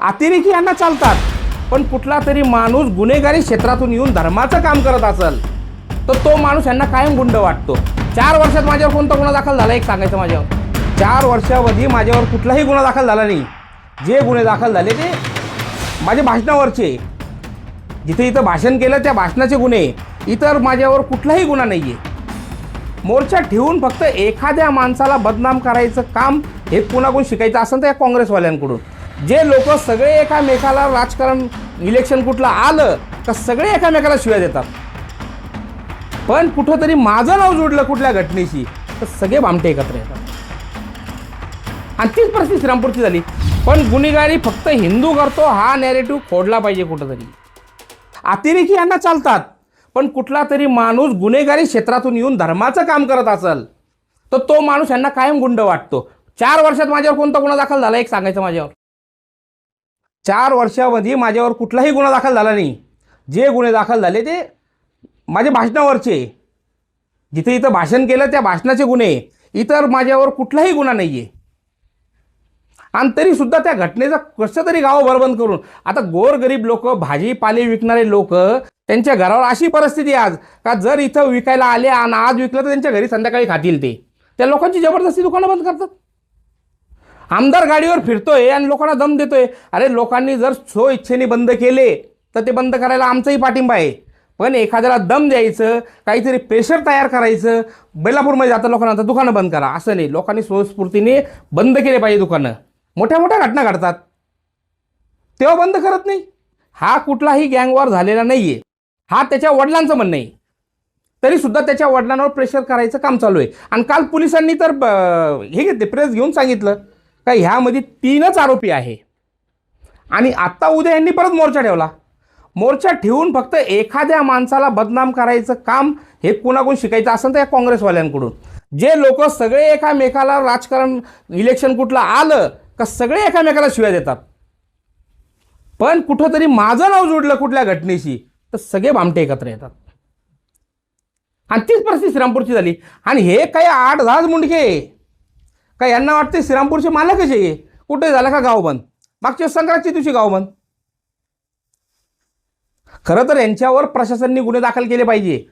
अतिरेकी यांना चालतात, पण कुठला तरी माणूस गुन्हेगारी क्षेत्रातून येऊन धर्माचं काम करत असेल तर तो माणूस यांना कायम गुंड वाटतो. 4 वर्षात माझ्यावर कोणता गुन्हा दाखल झाला एक सांगायचं माझ्यावर. 4 वर्षावधी माझ्यावर कुठलाही गुन्हा दाखल झाला नाही. जे गुन्हे दाखल झाले ते माझ्या भाषणावरचे, जिथे इथं भाषण केलं त्या भाषणाचे गुन्हे, इतर माझ्यावर कुठलाही गुन्हा नाही आहे. मोर्चा ठेवून फक्त एखाद्या माणसाला बदनाम करायचं काम हे कुणाकडून शिकायचं असेल तर या काँग्रेसवाल्यांकडून. जे लोक सगळे एकामेकाला राजकारण इलेक्शन कुठलं आलं तर सगळे एकामेकाला शिव्या देतात, पण कुठंतरी माझं नाव जोडलं कुठल्या घटनेशी तर सगळे भामटे एकत्र येतात. आणि तीच परिस्थिती श्रीरामपूरची झाली. पण गुन्हेगारी फक्त हिंदू करतो हा नॅरेटिव्ह फोडला पाहिजे कुठंतरी. अतिरेकी यांना चालतात, पण कुठला तरी माणूस गुन्हेगारी क्षेत्रातून येऊन धर्माचं काम करत असेल तर तो माणूस यांना कायम गुंड वाटतो. 4 वर्षात माझ्यावर कोणता गुन्हा दाखल झाला एक सांगायचं माझ्यावर. 4 वर्षामध्ये माझ्यावर कुठलाही गुन्हा दाखल झाला नाही. जे गुन्हे दाखल झाले ते माझ्या भाषणावरचे, जिथे इथं भाषण केलं त्या भाषणाचे गुन्हे, इतर माझ्यावर कुठलाही गुन्हा नाही आहे. आणि तरीसुद्धा त्या घटनेचा कसं तरी गाव बरबंद करून आता गोरगरीब लोक, भाजीपाले विकणारे लोक, त्यांच्या घरावर अशी परिस्थिती आज का जर इथं विकायला आले आणि आज विकलं तर त्यांच्या घरी संध्याकाळी खातील ते. त्या लोकांची जबरदस्ती दुकानं बंद करतात. आमदार गाडीवर फिरतोय आणि लोकांना दम देतोय. अरे लोकांनी जर सो इच्छेने बंद केले तर ते बंद करायला आमचाही पाठिंबा आहे, पण एखाद्याला दम द्यायचं, काहीतरी प्रेशर तयार करायचं. बेलापूरमध्ये जाता लोकांना दुकानं बंद करा असं नाही. लोकांनी स्वस्फूर्तीने बंद केले पाहिजे दुकानं. मोठ्या मोठ्या घटना घडतात तेव्हा बंद करत नाही. हा कुठलाही गँगवॉर झालेला नाही आहे, हा त्याच्या वडिलांचं म्हणणं आहे. तरीसुद्धा त्याच्या वडिलांवर प्रेशर करायचं काम चालू आहे. आणि काल पोलिसांनी तर हे घेतले, प्रेस घेऊन सांगितलं का ह्यामध्ये 3च आरोपी आहे. आणि आत्ता उद्या यांनी परत मोर्चा ठेवला. मोर्चा ठेवून फक्त एखाद्या माणसाला बदनाम करायचं काम हे कुणाकडून शिकायचं असेल तर या काँग्रेसवाल्यांकडून. जे लोक सगळे एकामेकाला राजकारण इलेक्शन कुठलं आलं का सगळे एकामेकाला शिव्या देतात, पण कुठंतरी माझं नाव जोडलं कुठल्या घटनेशी तर सगळे भामटे एकत्र येतात. आणि तीच परिस्थिती श्रीरामपूरची झाली. आणि हे काही 8-10 मुंडके का यांना वाटते श्रीरामपूरचे मालकच आहे. कुठे झालं का गाव बंद? मागच्या संक्रांतीच्या दिवशी गाव बंद. खरं तर यांच्यावर प्रशासनाने गुन्हे दाखल केले पाहिजे.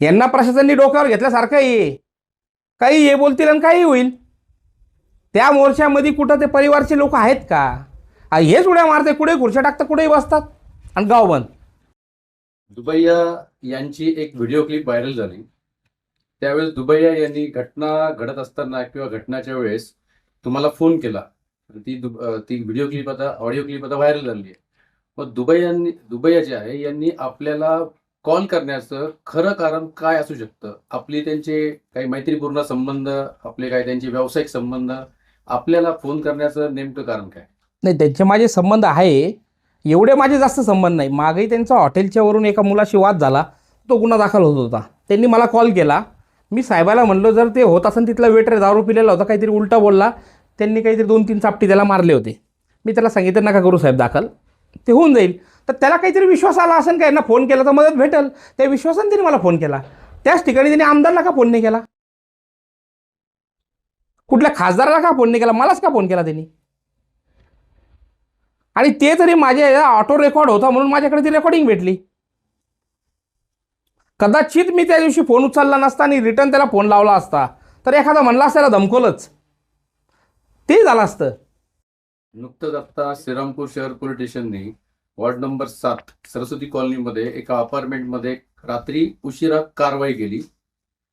यांना प्रशासनाने डोक्यावर घेतल्यासारखं आहे. काही हे बोलतील आणि काही होईल. त्या मोर्चामध्ये कुठं ते परिवारचे लोक आहेत का? हेच उड्या मारते, कुठे खुर्च्या टाकतात, कुठेही बसतात आणि गाव बंद. दुबैया यांची एक व्हिडिओ क्लिप व्हायरल झाली. त्यावेळेस दुबैया यांनी घटना घडत असताना किंवा घटनाच्या वेळेस तुम्हाला फोन केला. ती व्हिडिओ क्लिप आता ऑडिओ क्लिप आता व्हायरल झाली आहे. मग दुबैया जे आहे यांनी आपल्याला कॉल करण्याचं खरं कारण काय असू शकतं? आपली त्यांचे काही मैत्रीपूर्ण संबंध, आपले काही त्यांचे व्यावसायिक संबंध, आपल्याला फोन करण्याचं नेमकं कारण काय? नाही, त्यांचे माझे संबंध आहे, एवढे माझे जास्त संबंध नाही. मागेही त्यांचा हॉटेलच्या वरून एका मुलाशी वाद झाला, तो गुन्हा दाखल होत होता. त्यांनी मला कॉल केला. मी साहेबाला म्हणलो जर ते होत असेल तिथला वेटर दारू पिलेला होता, काहीतरी उलटा बोलला, त्यांनी काहीतरी 2-3 चापटी त्याला मारले होते. मी त्याला सांगितलं नका करू साहेब दाखल, ते होऊन जाईल. तर त्याला काहीतरी विश्वास आला असेल का यांना फोन केला तर मदत भेटेल, त्या विश्वासाने त्यांनी मला फोन केला. त्याच ठिकाणी त्यांनी आमदारला का फोन नाही केला? कुठल्या खासदाराला का फोन नाही केला? मलाच का फोन केला त्यांनी? आणि ते तरी माझे ऑटो रेकॉर्ड होता म्हणून माझ्याकडे ती रेकॉर्डिंग भेटली. कदाचित मी त्या दिवशी फोन उचलला नसता आणि रिटर्न त्याला फोन लावला असता तर एखादा म्हणला असता धमकवलंच, ते झालं असतं. नुकतंच आता श्रीरामपूर शहर पोलीस स्टेशनने वॉर्ड नंबर 7 सरस्वती कॉलनीमध्ये एका अपार्टमेंटमध्ये रात्री उशिरा कारवाई केली.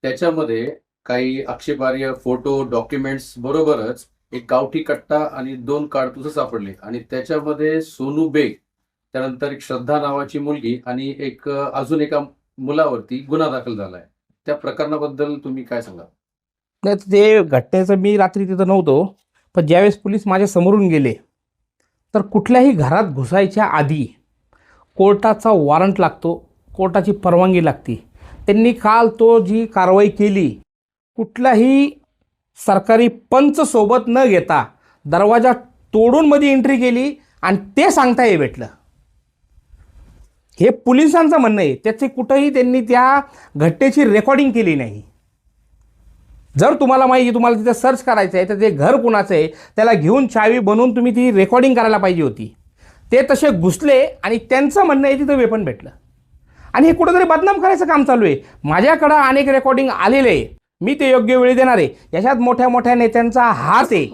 त्याच्यामध्ये काही आक्षेपार्ह फोटो, डॉक्युमेंट्स बरोबरच एक गावठी कट्टा आणि 2 काडतुसं सापडले. आणि त्याच्यामध्ये सोनू बेग, त्यानंतर एक श्रद्धा नावाची मुलगी आणि एक अजून एका मुलावरती गुन्हा दाखल झालाय. त्या प्रकरणाबद्दल तुम्ही काय सांगा? नाही, ते घटनेचं मी रात्री तिथं नव्हतो, पण ज्यावेळेस पोलीस माझ्या समोरून गेले तर कुठल्याही घरात घुसायच्या आधी कोर्टाचा वॉरंट लागतो, कोर्टाची परवानगी लागते. त्यांनी काल तो जी कारवाई केली, कुठलाही सरकारी पंच सोबत न घेता दरवाजा तोडून मध्ये एंट्री केली आणि ते सांगता हे भेटलं. हे पोलिसांचं म्हणणं आहे. त्याचे कुठंही त्यांनी त्या घटनेची रेकॉर्डिंग केली नाही. जर तुम्हाला माहिती तुम्हाला तिथे सर्च करायचं आहे तर ते घर कुणाचं आहे त्याला घेऊन चावी बनवून तुम्ही ती रेकॉर्डिंग करायला पाहिजे होती. ते तसे घुसले आणि त्यांचं म्हणणं आहे तिथं वेपन भेटलं आणि हे कुठंतरी बदनाम करायचं काम चालू आहे. माझ्याकडं अनेक रेकॉर्डिंग आलेले आहे, मी ते योग्य वेळी देणार आहे. याच्यात मोठ्या मोठ्या नेत्यांचा हात आहे.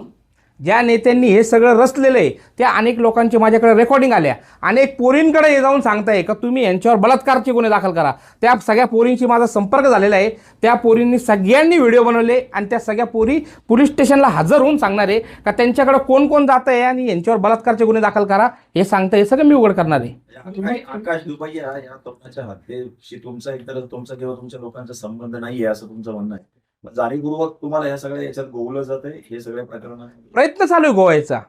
ज्या नेत्यांनी हे सगळं रचलेलं आहे त्या अनेक लोकांची माझ्याकडे रेकॉर्डिंग आल्या. अनेक पोरींकडे हे जाऊन सांगताय का तुम्ही यांच्यावर बलात्कारचे गुन्हे दाखल करा. त्या सगळ्या पोरींशी माझा संपर्क झालेला आहे. त्या पोरींनी सगळ्यांनी व्हिडिओ बनवले आणि त्या सगळ्या पोरी पोलीस स्टेशनला हजर होऊन सांगणार आहे का त्यांच्याकडे कोण कोण जात आहे आणि यांच्यावर बलात्कारचे गुन्हे दाखल करा. हे सांगता हे सगळं मी उघड करणार आहे. तुम्ही आकाश दुबैया या तरुणाच्या हत्येशी तुमचा एकतर तुमचा किंवा तुमच्या लोकांचा संबंध नाहीये असं तुमचं म्हणणं आहे. मग जाणीवपूर्वक तुम्हाला या सगळ्या याच्यात गोवलं जात आहे हे सगळे प्रकरण प्रयत्न चालू आहे गोवायचा.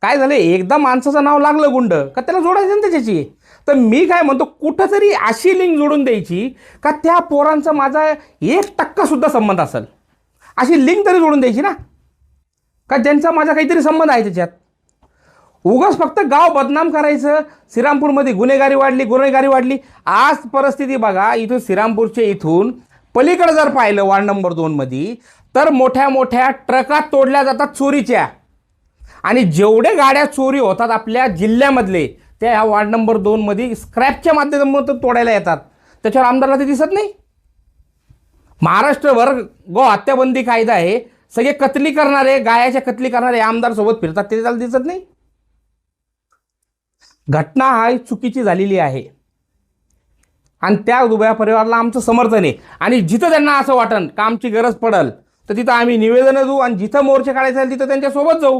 काय झालं एकदा माणसाचं नाव लागलं गुंड का त्याला जोडायचं ना त्याच्याशी. तर मी काय म्हणतो कुठंतरी अशी लिंक जोडून द्यायची का त्या पोरांचा माझा 1% सुद्धा संबंध असेल अशी लिंक तरी जोडून द्यायची ना का ज्यांचा माझा काहीतरी संबंध आहे त्याच्यात. उगाच फक्त गाव बदनाम करायचं. श्रीरामपूरमध्ये गुन्हेगारी वाढली. आज परिस्थिती बघा इथून श्रीरामपूरच्या इथून पलीकडे जर पाहिलं वार्ड नंबर 2 मध्ये तर मोठ्या मोठ्या ट्रका तोडल्या जातात चोरीच्या आणि जेवढे गाड्या चोरी होतात आपल्या जिल्ह्यामधले त्या ह्या वार्ड नंबर 2 मध्ये स्क्रॅपच्या माध्यमातून तोडायला येतात. त्याच्यावर आमदारला ते दिसत नाही. महाराष्ट्रभर गो हत्याबंदी कायदा आहे, सगळे कत्तली करणारे गायाच्या कत्तली करणारे आमदार सोबत फिरतात ते त्याला दिसत नाही. घटना हा चुकीची झालेली आहे आणि त्या दुबया परिवाराला आमचं समर्थन आहे आणि जिथं त्यांना असं वाटन का आमची गरज पडल तर तिथं आम्ही निवेदनं देऊ आणि जिथं मोर्चे काढायचे आहे तिथं त्यांच्यासोबत जाऊ.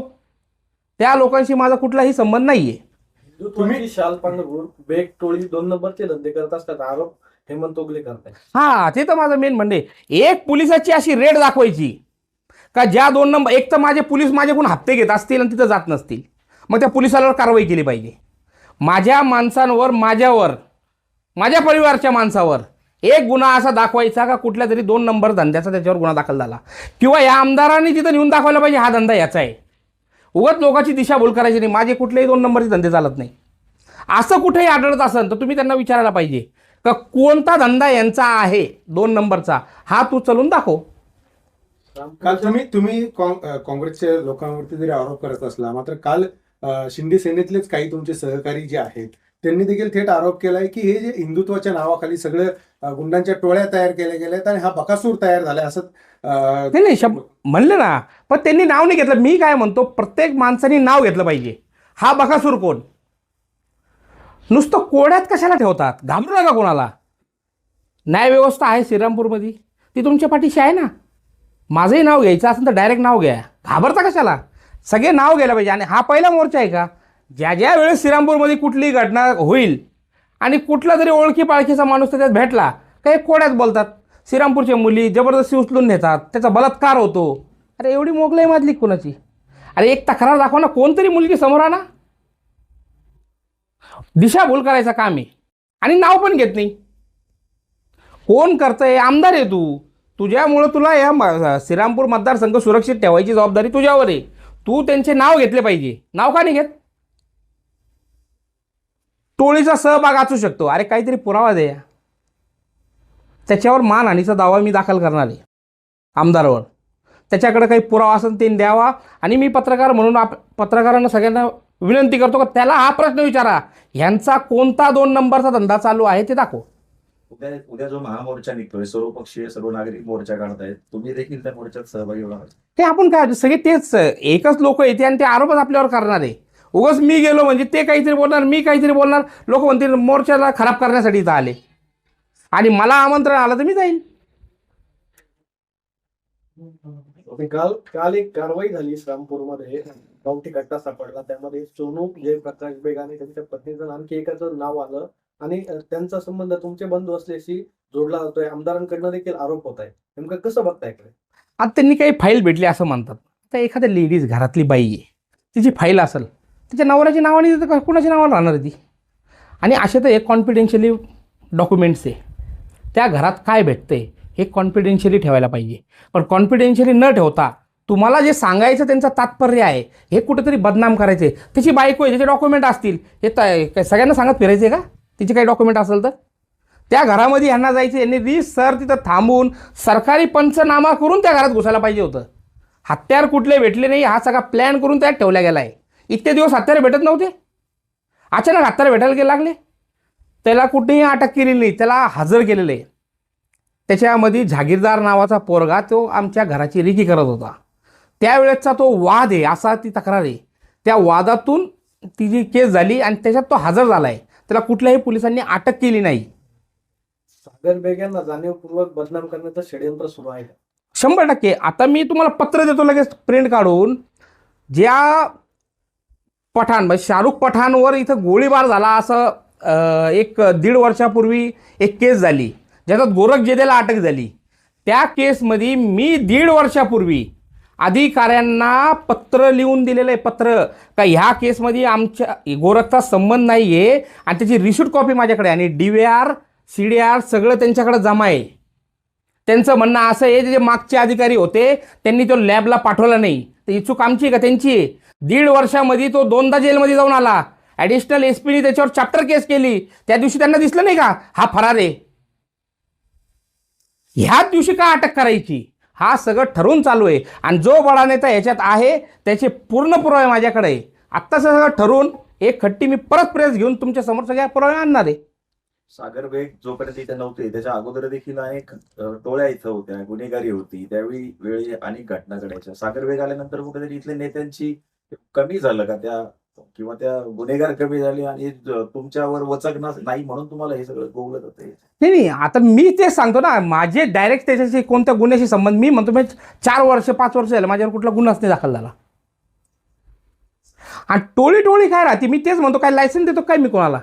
त्या लोकांशी माझा कुठलाही संबंध नाही आहे. तुम्ही शाल पांघरून बेग टोळी 2 नंबरचे धंदे करत असतात आरोप हेमंत ओगले करताय. हां ते तर माझं मेन म्हणणे. एक पोलिसाची अशी रेड दाखवायची का ज्या 2 नंबर एक तर माझे पोलीस माझ्याकडून हप्ते घेत असतील आणि तिथं जात नसतील मग त्या पोलिसावर कारवाई केली पाहिजे. माझ्या माणसांवर माझ्यावर माझ्या परिवारच्या माणसावर एक गुन्हा असा दाखवायचा का कुठल्या तरी 2 नंबर धंद्याचा त्याच्यावर गुन्हा दाखल झाला किंवा या आमदारांनी तिथं नेऊन दाखवायला पाहिजे हा धंदा याचा आहे. उगाच लोकांची दिशाभूल करायची नाही. माझे कुठलेही 2 नंबरचे धंदे चालत नाही. असं कुठेही आढळत असेल तर तुम्ही त्यांना विचारायला पाहिजे का कोणता धंदा यांचा आहे 2 नंबरचा हा तू चलून दाखव. काल तुम्ही काँग्रेसच्या लोकांवरती जरी आरोप करत असला मात्र काल शिंदे सेनेतलेच काही तुमचे सहकारी जे आहेत त्यांनी देखील थेट आरोप केलाय की हे जे हिंदुत्वाच्या नावाखाली सगळं गुंडांच्या टोळ्या तयार केल्या गेल्यात आणि हा बकासूर तयार झालाय असं नाही शब्द म्हणले ना पण त्यांनी नाव नाही घेतलं. मी काय म्हणतो प्रत्येक माणसाने नाव घेतलं पाहिजे. हा बकासूर कोण नुसतं कोड्यात कशाला ठेवतात. घाबरू नका कोणाला. न्यायव्यवस्था आहे श्रीरामपूरमध्ये ती तुमच्या पाठीशी आहे ना. माझंही नाव घ्यायचं असेल तर डायरेक्ट नाव घ्या. घाबरता कशाला. सगळे नाव घ्यायला पाहिजे. आणि हा पहिला मोर्चा आहे का ज्या वेळेस श्रीरामपूरमध्ये कुठलीही घटना होईल आणि कुठला तरी ओळखी पाळखीचा माणूस त्याच्यात भेटला काही कोड्यात बोलतात. श्रीरामपूरच्या मुली जबरदस्ती उचलून नेतात त्याचा बलात्कार होतो. अरे एवढी मोगलाई माजली कोणाची. अरे एक तक्रार दाखवा ना कोणतरी मुलगी समोर आणा. दिशाभूल करायचं काम आहे आणि नाव पण घेत नाही. कोण करतंय आमदार आहे तू. तुझ्यामुळं तुला या श्रीरामपूर मतदारसंघ सुरक्षित ठेवायची जबाबदारी तुझ्यावर आहे. तू त्यांचे नाव घेतले पाहिजे. नाव का नाही घेत. टोळीचा सहभाग असू शकतो. अरे काहीतरी पुरावा द्या. त्याच्यावर मानहानीचा दावा मी दाखल करणार आहे आमदारावर. त्याच्याकडे काही पुरावा असेल ते द्यावा. आणि मी पत्रकार म्हणून पत्रकारांना सगळ्यांना विनंती करतो का त्याला हा प्रश्न विचारा ह्यांचा कोणता 2 नंबरचा धंदा चालू आहे ते दाखव. उद्या जो महामोर्चा निघतोय सर्वपक्षीय सर्व नागरिक मोर्चा काढतायत तुम्ही देखील त्या मोर्चात सहभागी होणार. ते आपण काय सगळे तेच एकच लोक येते आणि ते आरोपच आपल्यावर करणार आहे. उगाच मी गेलो म्हणजे ते काहीतरी बोलणार मी काहीतरी बोलणार. लोक म्हणतील मोर्चाला खराब करण्यासाठी इथं आले आणि मला आमंत्रण आलं तर मी जाईल. काल एक कारवाई झाली श्रीरामपूरमध्ये गावठी घटना सापडला. त्यामध्ये सोनू जयप्रकाश बेग आणि त्यांच्या पत्नीचं आणखी एकाचं नाव आलं आणि त्यांचा संबंध तुमचे बंधू असल्याशी जोडला जातोय. आमदारांकडनं देखील आरोप होत आहे. नेमकं कसं बघताय इकडे. आता त्यांनी काही फाईल भेटली असं म्हणतात. आता एखाद्या लेडीज घरातली बाई आहे तिची फाईल असेल तिच्या नवऱ्याची नावाने तर कुणाच्या नावाला राहणार ती. आणि असे तर एक कॉन्फिडेन्शियली डॉक्युमेंट्स आहे. त्या घरात काय भेटतंय हे कॉन्फिडेन्शियली ठेवायला पाहिजे. पण कॉन्फिडेन्शियली न ठेवता तुम्हाला जे सांगायचं त्यांचं तात्पर्य आहे हे कुठेतरी बदनाम करायचे. त्याची बायको आहे त्याचे डॉक्युमेंट असतील हे काय सगळ्यांना सांगत फिरायचे का. तिचे काही डॉक्युमेंट असेल तर त्या घरामध्ये यांना जायचं, यांनी रीतसर तिथं थांबून सरकारी पंचनामा करून त्या घरात घुसायला पाहिजे होतं. हत्यार कुठले भेटले नाही, हा सगळा प्लॅन करून त्यात ठेवला गेला आहे. इतके दिवस हत्यार भेटत नव्हते, अचानक हत्यार भेटायला लागले. त्याला कुठेही अटक केलेली नाही, त्याला हजर केलेलं आहे. त्याच्यामध्ये जहागीरदार नावाचा पोरगा तो आमच्या घराची रेकी करत होता. त्यावेळेसचा तो वाद आहे, असा ती तक्रार आहे. त्या वादातून ती जी केस झाली आणि त्याच्यात तो हजर झाला आहे. त्याला कुठल्याही पोलिसांनी अटक केली नाही. सागर बेग यांना जाणीवपूर्वक बदनाम करण्याचं षडयंत्र सुरू आहे. 100%. आता मी तुम्हाला पत्र देतो लगेच प्रिंट काढून. ज्या पठाण म्हणजे शाहरुख पठाणवर इथं गोळीबार झाला असं 1-1.5 वर्षापूर्वी एक केस झाली, ज्याच्यात गोरख जेदेला अटक झाली. त्या केसमध्ये मी 1.5 वर्षापूर्वी अधिकाऱ्यांना पत्र लिहून दिलेलं आहे, पत्र का ह्या केसमध्ये आमच्या गोरखचा संबंध नाही आहे, आणि त्याची रिसिप्ट कॉपी माझ्याकडे आहे, आणि DVR CDR सगळं त्यांच्याकडे जमा आहे. त्यांचं म्हणणं असं आहे, जे मागचे अधिकारी होते त्यांनी तो लॅबला पाठवला नाही, तर ही चूक आमची का त्यांची आहे? 1.5 वर्षामध्ये तो 2दा जेलमध्ये जाऊन आला. ॲडिशनल SP त्याच्यावर चॅप्टर केस केली. त्या दिवशी त्यांना दिसलं नाही का हा फरार आहे? ह्याच दिवशी का अटक करायची? हा सगळं ठरवून चालू आहे. आणि जो बडा नेता ह्याच्यात आहे त्याचे पूर्ण पुरावे माझ्याकडे आहे. आत्ताच सगळं ठरवून एक खट्टी मी परत प्रेस घेऊन तुमच्या समोर सगळ्या पुरावे आणणार आहे. सागर बेग जोपर्यंत इथे नव्हते त्याच्या अगोदर देखील अनेक टोळ्या इथं होत्या, गुन्हेगारी होती, त्यावेळी वेळी अनेक घटना घडायच्या. सागर बेग आल्यानंतर कुठेतरी इथल्या नेत्यांची कमी झालं का त्या, किंवा त्या गुन्हेगार कमी झाले आणि तुमच्यावर वचक नाही म्हणून तुम्हाला हे सगळं गोवलं जातं? नाही, आता मी तेच सांगतो ना, माझे डायरेक्ट त्याच्याशी कोणत्या गुन्ह्याशी संबंध, मी म्हणतो मी 4 वर्ष 5 वर्ष झालं माझ्यावर कुठला गुन्हाच नाही दाखल झाला. आणि टोळी काय राहते, मी तेच म्हणतो, काय लायसन्स देतो काय मी कोणाला?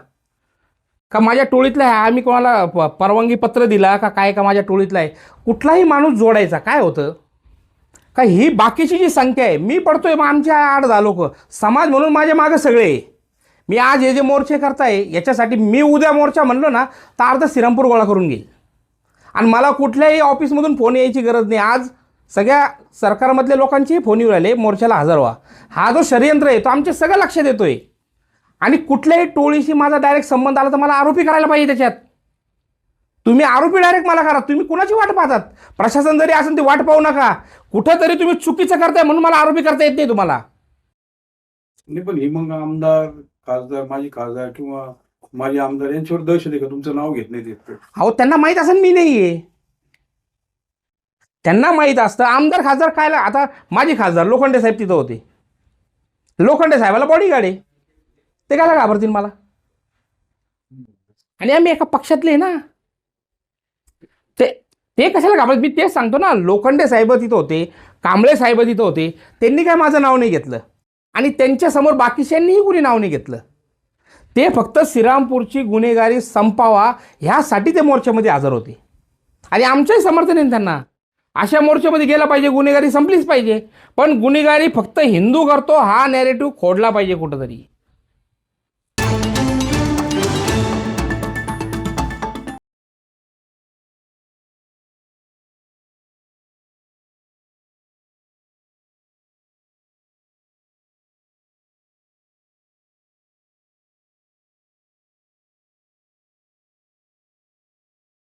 का माझ्या टोळीतला आहे, आम्ही कोणाला परवानगी पत्र दिला का काय, का माझ्या टोळीतला आहे? कुठलाही माणूस जोडायचा काय होतं का? ही बाकीची जी संख्या आहे, मी पडतोय मग आमच्या 8-10 लोक समाज म्हणून माझ्या मागं सगळे. मी आज हे जे मोर्चे करताय याच्यासाठी मी उद्या मोर्चा म्हणलो ना तर अर्धा श्रीरामपूर गोळा करून घेईल. आणि मला कुठल्याही ऑफिसमधून फोन यायची गरज नाही. आज सगळ्या सरकारमधल्या लोकांचे फोन येऊ राहिले मोर्चाला हजर व्हा. हा जो षडयंत्र आहे तो आमच्या सगळं लक्षात येतोय. आणि कुठल्याही टोळीशी माझा डायरेक्ट संबंध आला तर मला आरोपी करायला पाहिजे त्याच्यात. तुम्ही आरोपी डायरेक्ट मला करा. तुम्ही कुणाची वाट पाहतात? प्रशासन जरी असेल ती वाट पाहू नका. कुठंतरी तुम्ही चुकीचं करताय म्हणून मला आरोपी करता येत नाही तुम्हाला. नाही, पण हे मग आमदार, खासदार, माजी खासदार किंवा माजी आमदार यांच्यावर दहशत आहे का? तुमचं नाव घेत नाही ते? अहो, त्यांना माहीत असेल मी नाही आहे. त्यांना माहीत असतं. आमदार खासदार काय, आता माजी खासदार लोखंडे साहेब तिथं होते. लोखंडे साहेबाला बॉडीगार्ड आहे, ते काय घाबरतील मला? आणि आम्ही एका पक्षातले आहे ना, ते कशाला घाबरत? मी तेच सांगतो ना, लोखंडे साहेब तिथं होते, कांबळे साहेब तिथं होते, त्यांनी काय माझं नाव नाही घेतलं. आणि त्यांच्यासमोर बाकीच्यांनीही कुणी नाव नाही घेतलं. ते फक्त श्रीरामपूरची गुन्हेगारी संपावा ह्यासाठी ते मोर्चामध्ये हजर होते. आणि आमचंही समर्थन आहे त्यांना. अशा मोर्चामध्ये गेला पाहिजे, गुन्हेगारी संपलीच पाहिजे. पण गुन्हेगारी फक्त हिंदू करतो हा नॅरेटिव्ह खोडला पाहिजे कुठंतरी.